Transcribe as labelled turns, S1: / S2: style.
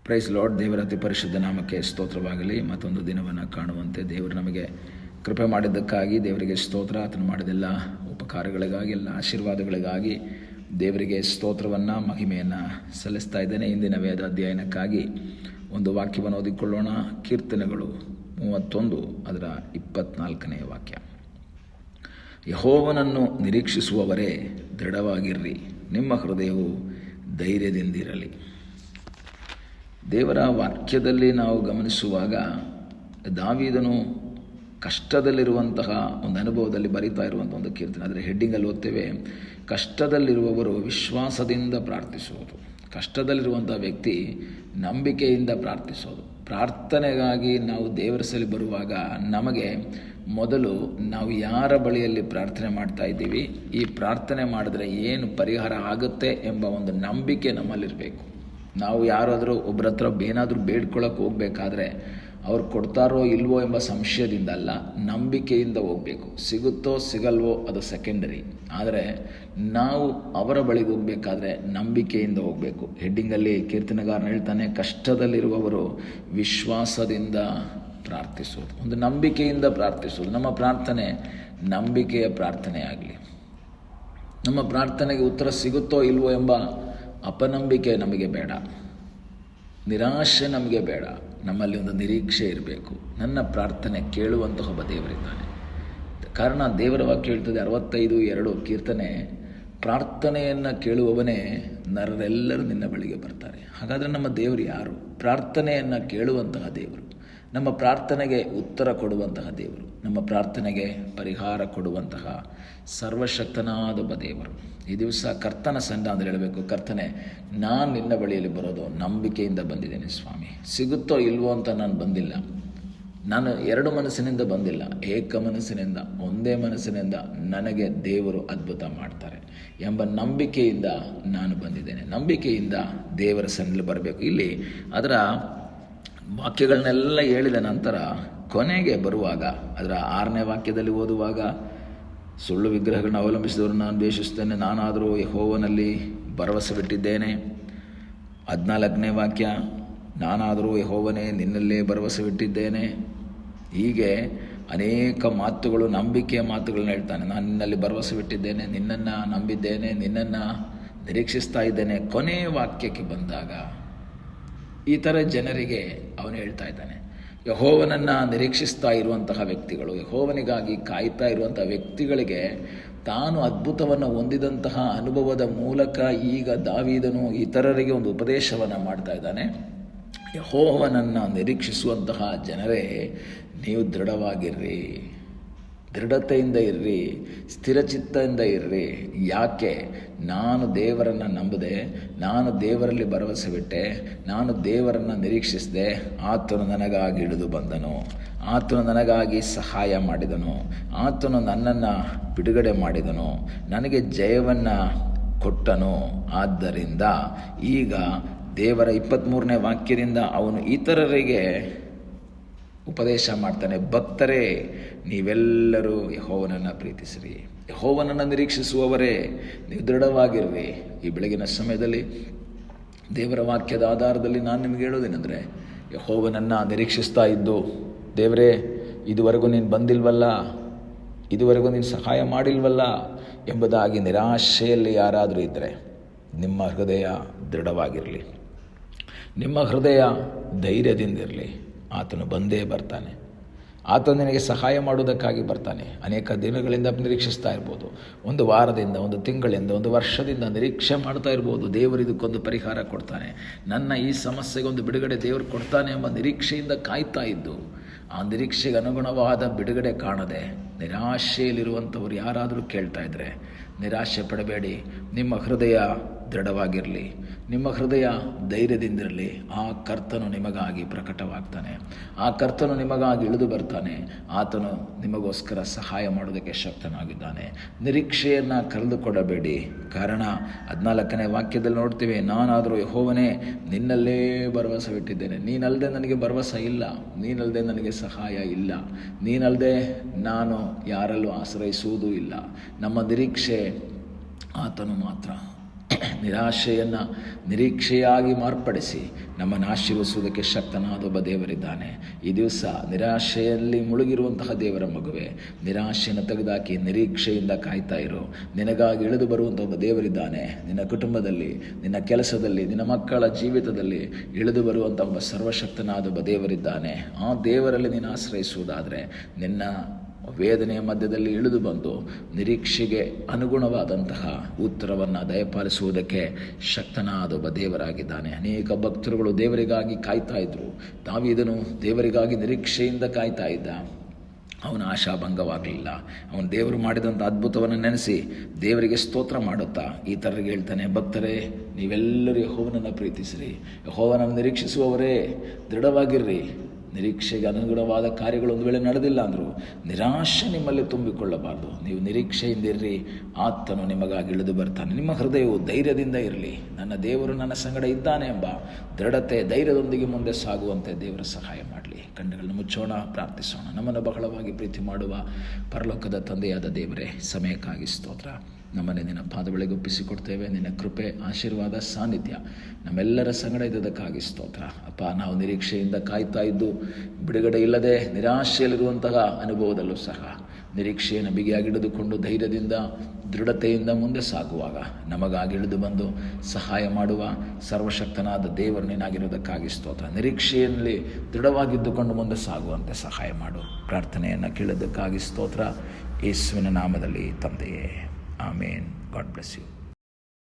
S1: Price lord. ದೇವರ ಅತಿ ಪರಿಶುದ್ಧ ನಾಮಕ್ಕೆ ಸ್ತೋತ್ರವಾಗಲಿ. ಮತ್ತೊಂದು ದಿನವನ್ನು ಕಾಣುವಂತೆ ದೇವರು ನಮಗೆ ಕೃಪೆ ಮಾಡಿದ್ದಕ್ಕಾಗಿ ದೇವರಿಗೆ ಸ್ತೋತ್ರ. ಆತನು ಮಾಡಿದೆಲ್ಲ ಉಪಕಾರಗಳಿಗಾಗಿ, ಎಲ್ಲ ಆಶೀರ್ವಾದಗಳಿಗಾಗಿ ದೇವರಿಗೆ ಸ್ತೋತ್ರವನ್ನು, ಮಹಿಮೆಯನ್ನು ಸಲ್ಲಿಸ್ತಾ ಇದ್ದೇನೆ. ಇಂದಿನ ವೇದ ಅಧ್ಯಯನಕ್ಕಾಗಿ ಒಂದು ವಾಕ್ಯವನ್ನು ಓದಿಕೊಳ್ಳೋಣ. ಕೀರ್ತನೆಗಳು 31 ಅದರ 24ನೇ ವಾಕ್ಯ. ಯೆಹೋವನನ್ನು ನಿರೀಕ್ಷಿಸುವವರೇ ದೃಢವಾಗಿರ್ರಿ, ನಿಮ್ಮ ಹೃದಯವು ಧೈರ್ಯದಿಂದಿರಲಿ. ದೇವರ ವಾಕ್ಯದಲ್ಲಿ ನಾವು ಗಮನಿಸುವಾಗ ದಾವೀದನು ಕಷ್ಟದಲ್ಲಿರುವಂತಹ ಒಂದು ಅನುಭವದಲ್ಲಿ ಬರಿತಾ ಇರುವಂಥ ಒಂದು ಕೀರ್ತನೆ. ಅದರ ಹೆಡ್ಡಿಂಗಲ್ಲಿ ಓದ್ತೇವೆ, ಕಷ್ಟದಲ್ಲಿರುವವರು ವಿಶ್ವಾಸದಿಂದ ಪ್ರಾರ್ಥಿಸುವುದು. ಕಷ್ಟದಲ್ಲಿರುವಂಥ ವ್ಯಕ್ತಿ ನಂಬಿಕೆಯಿಂದ ಪ್ರಾರ್ಥಿಸೋದು. ಪ್ರಾರ್ಥನೆಗಾಗಿ ನಾವು ದೇವರ ಸಲ್ಲಿ ಬರುವಾಗ ನಮಗೆ ಮೊದಲು ನಾವು ಯಾರ ಬಳಿಯಲ್ಲಿ ಪ್ರಾರ್ಥನೆ ಮಾಡ್ತಾ ಇದ್ದೀವಿ, ಈ ಪ್ರಾರ್ಥನೆ ಮಾಡಿದ್ರೆ ಏನು ಪರಿಹಾರ ಆಗುತ್ತೆ ಎಂಬ ಒಂದು ನಂಬಿಕೆ ನಮ್ಮಲ್ಲಿರಬೇಕು. ನಾವು ಯಾರಾದರೂ ಒಬ್ಬರ ಹತ್ರ ಏನಾದರೂ ಬೇಡ್ಕೊಳ್ಳೋಕೆ ಹೋಗಬೇಕಾದ್ರೆ ಅವ್ರು ಕೊಡ್ತಾರೋ ಇಲ್ವೋ ಎಂಬ ಸಂಶಯದಿಂದ ಅಲ್ಲ, ನಂಬಿಕೆಯಿಂದ ಹೋಗಬೇಕು. ಸಿಗುತ್ತೋ ಸಿಗಲ್ವೋ ಅದು ಸೆಕೆಂಡರಿ, ಆದರೆ ನಾವು ಅವರ ಬಳಿಗೆ ಹೋಗಬೇಕಾದ್ರೆ ನಂಬಿಕೆಯಿಂದ ಹೋಗಬೇಕು. ಹೆಡ್ಡಿಂಗಲ್ಲಿ ಕೀರ್ತನೆಗಾರನು ಹೇಳ್ತಾನೆ, ಕಷ್ಟದಲ್ಲಿರುವವರು ವಿಶ್ವಾಸದಿಂದ ಪ್ರಾರ್ಥಿಸೋದು, ಒಂದು ನಂಬಿಕೆಯಿಂದ ಪ್ರಾರ್ಥಿಸೋದು. ನಮ್ಮ ಪ್ರಾರ್ಥನೆ ನಂಬಿಕೆಯ ಪ್ರಾರ್ಥನೆ ಆಗಲಿ. ನಮ್ಮ ಪ್ರಾರ್ಥನೆಗೆ ಉತ್ತರ ಸಿಗುತ್ತೋ ಇಲ್ವೋ ಎಂಬ ಅಪನಂಬಿಕೆ ನಮಗೆ ಬೇಡ, ನಿರಾಶೆ ನಮಗೆ ಬೇಡ. ನಮ್ಮಲ್ಲಿ ಒಂದು ನಿರೀಕ್ಷೆ ಇರಬೇಕು. ನನ್ನ ಪ್ರಾರ್ಥನೆ ಕೇಳುವಂತಹ ಒಬ್ಬ ದೇವರಿದ್ದಾನೆ. ಕಾರಣ ದೇವರ ವಾಕ್ಯ ಹೇಳ್ತದೆ, 65:2 ಕೀರ್ತನೆ, ಪ್ರಾರ್ಥನೆಯನ್ನು ಕೇಳುವವನೇ ನರರೆಲ್ಲರೂ ನಿನ್ನ ಬಳಿಗೆ ಬರ್ತಾರೆ. ಹಾಗಾದರೆ ನಮ್ಮ ದೇವರು ಯಾರು? ಪ್ರಾರ್ಥನೆಯನ್ನು ಕೇಳುವಂತಹ ದೇವರು, ನಮ್ಮ ಪ್ರಾರ್ಥನೆಗೆ ಉತ್ತರ ಕೊಡುವಂತಹ ದೇವರು, ನಮ್ಮ ಪ್ರಾರ್ಥನೆಗೆ ಪರಿಹಾರ ಕೊಡುವಂತಹ ಸರ್ವಶಕ್ತನಾದ ಒಬ್ಬ ದೇವರು. ಈ ದಿವಸ ಕರ್ತನ ಸಂಡ ಅಂದರೆ ಹೇಳಬೇಕು, ಕರ್ತನೆ, ನಾನು ನಿನ್ನ ಬಳಿಯಲ್ಲಿ ಬರೋದು ನಂಬಿಕೆಯಿಂದ ಬಂದಿದ್ದೇನೆ ಸ್ವಾಮಿ. ಸಿಗುತ್ತೋ ಇಲ್ವೋ ಅಂತ ನಾನು ಬಂದಿಲ್ಲ, ನಾನು 2 ಮನಸ್ಸಿನಿಂದ ಬಂದಿಲ್ಲ, ಏಕ ಮನಸ್ಸಿನಿಂದ, ಒಂದೇ ಮನಸ್ಸಿನಿಂದ ನನಗೆ ದೇವರು ಅದ್ಭುತ ಮಾಡ್ತಾರೆ ಎಂಬ ನಂಬಿಕೆಯಿಂದ ನಾನು ಬಂದಿದ್ದೇನೆ. ನಂಬಿಕೆಯಿಂದ ದೇವರ ಸನ್ನಿಧಿಯಲ್ಲಿ ಬರಬೇಕು. ಇಲ್ಲಿ ಅದರ ವಾಕ್ಯಗಳನ್ನೆಲ್ಲ ಹೇಳಿದ ನಂತರ ಕೊನೆಗೆ ಬರುವಾಗ ಅದರ 6ನೇ ವಾಕ್ಯದಲ್ಲಿ ಓದುವಾಗ, ಸುಳ್ಳು ವಿಗ್ರಹಗಳನ್ನ ಅವಲಂಬಿಸಿದವರನ್ನು ನಾನು ದ್ವೇಷಿಸುತ್ತೇನೆ, ನಾನಾದರೂ ಯೆಹೋವನಲ್ಲಿ ಭರವಸೆ ಬಿಟ್ಟಿದ್ದೇನೆ. 14ನೇ ವಾಕ್ಯ, ನಾನಾದರೂ ಯೆಹೋವನೇ ನಿನ್ನಲ್ಲೇ ಭರವಸೆ ಬಿಟ್ಟಿದ್ದೇನೆ. ಹೀಗೆ ಅನೇಕ ಮಾತುಗಳು, ನಂಬಿಕೆಯ ಮಾತುಗಳನ್ನ ಹೇಳ್ತಾನೆ. ನಾನು ನಿನ್ನಲ್ಲಿ ಭರವಸೆ ಬಿಟ್ಟಿದ್ದೇನೆ, ನಿನ್ನನ್ನು ನಂಬಿದ್ದೇನೆ, ನಿನ್ನನ್ನು ನಿರೀಕ್ಷಿಸ್ತಾ ಇದ್ದೇನೆ. ಕೊನೆಯ ವಾಕ್ಯಕ್ಕೆ ಬಂದಾಗ ಈ ಥರ ಜನರಿಗೆ ಅವನು ಹೇಳ್ತಾ ಇದ್ದಾನೆ, ಯೆಹೋವನನ್ನು ನಿರೀಕ್ಷಿಸ್ತಾ ಇರುವಂತಹ ವ್ಯಕ್ತಿಗಳು, ಯೆಹೋವನಿಗಾಗಿ ಕಾಯ್ತಾ ಇರುವಂತಹ ವ್ಯಕ್ತಿಗಳಿಗೆ ತಾನು ಅದ್ಭುತವನ್ನು ಹೊಂದಿದಂತಹ ಅನುಭವದ ಮೂಲಕ ಈಗ ದಾವೀದನು ಇತರರಿಗೆ ಒಂದು ಉಪದೇಶವನ್ನು ಮಾಡ್ತಾ ಇದ್ದಾನೆ. ಯೆಹೋವನನ್ನು ನಿರೀಕ್ಷಿಸುವಂತಹ ಜನರೇ, ನೀವು ದೃಢವಾಗಿರ್ರಿ, ದೃಢತೆಯಿಂದ ಇರ್ರಿ, ಸ್ಥಿರಚಿತ್ತದಿಂದ ಇರ್ರಿ. ಯಾಕೆ? ನಾನು ದೇವರನ್ನು ನಂಬದೆ, ನಾನು ದೇವರಲ್ಲಿ ಭರವಸೆ ಬಿಟ್ಟೆ, ನಾನು ದೇವರನ್ನು ನಿರೀಕ್ಷಿಸಿದೆ. ಆತನು ನನಗಾಗಿ ಇಳಿದು ಬಂದನು, ಆತನು ನನಗಾಗಿ ಸಹಾಯ ಮಾಡಿದನು, ಆತನು ನನ್ನನ್ನು ಬಿಡುಗಡೆ ಮಾಡಿದನು, ನನಗೆ ಜಯವನ್ನು ಕೊಟ್ಟನು. ಆದ್ದರಿಂದ ಈಗ ದೇವರ 23ನೇ ವಾಕ್ಯದಿಂದ ಅವನು ಇತರರಿಗೆ ಉಪದೇಶ ಮಾಡ್ತಾನೆ, ಭಕ್ತರೇ ನೀವೆಲ್ಲರೂ ಯೆಹೋವನನ್ನು ಪ್ರೀತಿಸಿರಿ, ಯೆಹೋವನನ್ನು ನಿರೀಕ್ಷಿಸುವವರೇ ನೀವು ದೃಢವಾಗಿರ್ರಿ. ಈ ಬೆಳಗಿನ ಸಮಯದಲ್ಲಿ ದೇವರ ವಾಕ್ಯದ ಆಧಾರದಲ್ಲಿ ನಾನು ನಿಮಗೆ ಹೇಳೋದೇನೆಂದರೆ, ಯೆಹೋವನನ್ನು ನಿರೀಕ್ಷಿಸ್ತಾ ಇದ್ದು, ದೇವರೇ ಇದುವರೆಗೂ ನೀನು ಬಂದಿಲ್ವಲ್ಲ, ಇದುವರೆಗೂ ನೀನು ಸಹಾಯ ಮಾಡಿಲ್ವಲ್ಲ ಎಂಬುದಾಗಿ ನಿರಾಶೆಯಲ್ಲಿ ಯಾರಾದರೂ ಇದ್ದರೆ, ನಿಮ್ಮ ಹೃದಯ ದೃಢವಾಗಿರಲಿ, ನಿಮ್ಮ ಹೃದಯ ಧೈರ್ಯದಿಂದಿರಲಿ. ಆತನು ಬಂದೇ ಬರ್ತಾನೆ. ಆತನು ನಿನಗೆ ಸಹಾಯ ಮಾಡುವುದಕ್ಕಾಗಿ ಬರ್ತಾನೆ. ಅನೇಕ ದಿನಗಳಿಂದ ನಿರೀಕ್ಷಿಸ್ತಾ ಇರ್ಬೋದು, ಒಂದು ವಾರದಿಂದ, ಒಂದು ತಿಂಗಳಿಂದ, ಒಂದು ವರ್ಷದಿಂದ ನಿರೀಕ್ಷೆ ಮಾಡ್ತಾ ಇರ್ಬೋದು. ದೇವರು ಇದಕ್ಕೊಂದು ಪರಿಹಾರ ಕೊಡ್ತಾನೆ, ನನ್ನ ಈ ಸಮಸ್ಯೆಗೆ ಒಂದು ಬಿಡುಗಡೆ ದೇವರು ಕೊಡ್ತಾನೆ ಎಂಬ ನಿರೀಕ್ಷೆಯಿಂದ ಕಾಯ್ತಾ ಇದ್ದು, ಆ ನಿರೀಕ್ಷೆಗೆ ಅನುಗುಣವಾದ ಬಿಡುಗಡೆ ಕಾಣದೆ ನಿರಾಶೆಯಲ್ಲಿರುವಂಥವ್ರು ಯಾರಾದರೂ ಕೇಳ್ತಾ ಇದ್ದರೆ, ನಿರಾಶೆ ಪಡಬೇಡಿ. ನಿಮ್ಮ ಹೃದಯ ದೃಢವಾಗಿರಲಿ, ನಿಮ್ಮ ಹೃದಯ ಧೈರ್ಯದಿಂದಿರಲಿ. ಆ ಕರ್ತನು ನಿಮಗಾಗಿ ಪ್ರಕಟವಾಗ್ತಾನೆ, ಆ ಕರ್ತನು ನಿಮಗಾಗಿ ಇಳಿದು ಬರ್ತಾನೆ. ಆತನು ನಿಮಗೋಸ್ಕರ ಸಹಾಯ ಮಾಡೋದಕ್ಕೆ ಶಕ್ತನಾಗಿದ್ದಾನೆ. ನಿರೀಕ್ಷೆಯನ್ನು ಕಳೆದುಕೊಡಬೇಡಿ. ಕಾರಣ 14ನೇ ವಾಕ್ಯದಲ್ಲಿ ನೋಡ್ತೀವಿ, ನಾನಾದರೂ ಯೆಹೋವನೇ ನಿನ್ನಲ್ಲೇ ಭರವಸೆ ಬಿಟ್ಟಿದ್ದೇನೆ. ನೀನಲ್ಲದೆ ನನಗೆ ಭರವಸೆ ಇಲ್ಲ, ನೀನಲ್ಲದೆ ನನಗೆ ಸಹಾಯ ಇಲ್ಲ, ನೀನಲ್ಲದೆ ನಾನು ಯಾರಲ್ಲೂ ಆಶ್ರಯಿಸುವುದೂ ಇಲ್ಲ. ನಮ್ಮ ನಿರೀಕ್ಷೆ ಆತನು ಮಾತ್ರ. ನಿರಾಶೆಯನ್ನು ನಿರೀಕ್ಷೆಯಾಗಿ ಮಾರ್ಪಡಿಸಿ ನಮ್ಮನ್ನು ಆಶೀರ್ವಿಸುವುದಕ್ಕೆ ಶಕ್ತನಾದ ಒಬ್ಬ ದೇವರಿದ್ದಾನೆ. ಈ ದಿವಸ ನಿರಾಶೆಯಲ್ಲಿ ಮುಳುಗಿರುವಂತಹ ದೇವರ ಮಗುವೆ, ನಿರಾಶೆಯನ್ನು ತೆಗೆದುಹಾಕಿ ನಿರೀಕ್ಷೆಯಿಂದ ಕಾಯ್ತಾ ಇರು. ನಿನಗಾಗಿ ಇಳಿದು ಬರುವಂಥ ಒಬ್ಬ ದೇವರಿದ್ದಾನೆ. ನಿನ್ನ ಕುಟುಂಬದಲ್ಲಿ, ನಿನ್ನ ಕೆಲಸದಲ್ಲಿ, ನಿನ್ನ ಮಕ್ಕಳ ಜೀವಿತದಲ್ಲಿ ಇಳಿದು ಬರುವಂಥ ಒಬ್ಬ ಸರ್ವಶಕ್ತನಾದ ಒಬ್ಬ ದೇವರಿದ್ದಾನೆ. ಆ ದೇವರಲ್ಲಿ ನೀನು ಆಶ್ರಯಿಸುವುದಾದರೆ ನಿನ್ನ ವೇದನೆಯ ಮಧ್ಯದಲ್ಲಿ ಇಳಿದು ಬಂದು ನಿರೀಕ್ಷೆಗೆ ಅನುಗುಣವಾದಂತಹ ಉತ್ತರವನ್ನು ದಯಪಾಲಿಸುವುದಕ್ಕೆ ಶಕ್ತನಾದ ಒಬ್ಬ ದೇವರಾಗಿದ್ದಾನೆ. ಅನೇಕ ಭಕ್ತರುಗಳು ದೇವರಿಗಾಗಿ ಕಾಯ್ತಾ ಇದ್ದರು. ದಾವೀದನು ದೇವರಿಗಾಗಿ ನಿರೀಕ್ಷೆಯಿಂದ ಕಾಯ್ತಾ ಇದ್ದ. ಅವನ ಆಶಾಭಂಗವಾಗಲಿಲ್ಲ. ಅವನು ದೇವರು ಮಾಡಿದಂಥ ಅದ್ಭುತವನ್ನು ನೆನೆಸಿ ದೇವರಿಗೆ ಸ್ತೋತ್ರ ಮಾಡುತ್ತಾ ಈ ಥರಗೆ ಹೇಳ್ತಾನೆ, ಭಕ್ತರೇ ನೀವೆಲ್ಲರೂ ಯೆಹೋವನನ್ನು ಪ್ರೀತಿಸಿರಿ, ಯೆಹೋವನನ್ನು ನಿರೀಕ್ಷಿಸುವವರೇ ದೃಢವಾಗಿರ್ರಿ. ನಿರೀಕ್ಷೆಗೆ ಅನುಗುಣವಾದ ಕಾರ್ಯಗಳು ಒಂದು ವೇಳೆ ನಡೆದಿಲ್ಲ ಅಂದರೂ ನಿರಾಶೆ ನಿಮ್ಮಲ್ಲಿ ತುಂಬಿಕೊಳ್ಳಬಾರ್ದು. ನೀವು ನಿರೀಕ್ಷೆಯಿಂದಿರ್ರಿ, ಆತನು ನಿಮಗಾಗಿ ಇಳಿದು ಬರ್ತಾನೆ. ನಿಮ್ಮ ಹೃದಯವು ಧೈರ್ಯದಿಂದ ಇರಲಿ. ನನ್ನ ದೇವರು ನನ್ನ ಸಂಗಡ ಇದ್ದಾನೆ ಎಂಬ ದೃಢತೆ, ಧೈರ್ಯದೊಂದಿಗೆ ಮುಂದೆ ಸಾಗುವಂತೆ ದೇವರ ಸಹಾಯ ಮಾಡಲಿ. ಕಣ್ಣುಗಳನ್ನು ಮುಚ್ಚೋಣ, ಪ್ರಾರ್ಥಿಸೋಣ. ನಮ್ಮನ್ನು ಬಹಳವಾಗಿ ಪ್ರೀತಿ ಮಾಡುವ ಪರಲೋಕದ ತಂದೆಯಾದ ದೇವರೇ, ಸಮಯಕ್ಕಾಗಿ ಸ್ತೋತ್ರ. ನಮ್ಮನ್ನೇ ನಿನ್ನ ಪಾದಗಳಿಗೆ ಒಪ್ಪಿಸಿಕೊಡ್ತೇವೆ. ನಿನ್ನ ಕೃಪೆ, ಆಶೀರ್ವಾದ, ಸಾನ್ನಿಧ್ಯ ನಮ್ಮೆಲ್ಲರ ಸಂಗಡ ಇದ್ದದಕ್ಕಾಗಿ ಸ್ತೋತ್ರ. ಅಪ್ಪ, ನಾವು ನಿರೀಕ್ಷೆಯಿಂದ ಕಾಯ್ತಾ ಇದ್ದು ಬಿಡುಗಡೆ ಇಲ್ಲದೆ ನಿರಾಶೆಯಲ್ಲಿರುವಂತಹ ಅನುಭವದಲ್ಲೂ ಸಹ ನಿರೀಕ್ಷೆಯನ್ನು ಬಿಗಿಯಾಗಿ ಹಿಡಿದುಕೊಂಡು ಧೈರ್ಯದಿಂದ, ದೃಢತೆಯಿಂದ ಮುಂದೆ ಸಾಗುವಾಗ ನಮಗಾಗಿ ಇಳಿದು ಬಂದು ಸಹಾಯ ಮಾಡುವ ಸರ್ವಶಕ್ತನಾದ ದೇವರು ನೀನಾಗಿರೋದಕ್ಕಾಗಿ ಸ್ತೋತ್ರ. ನಿರೀಕ್ಷೆಯಲ್ಲಿ ದೃಢವಾಗಿದ್ದುಕೊಂಡು ಮುಂದೆ ಸಾಗುವಂತೆ ಸಹಾಯ ಮಾಡು. ಪ್ರಾರ್ಥನೆಯನ್ನು ಕೇಳೋದಕ್ಕಾಗಿ ಸ್ತೋತ್ರ. ಯೇಸುವಿನ ನಾಮದಲ್ಲಿ ತಂದೆಯೇ, ಆಮೇನ್. God bless you.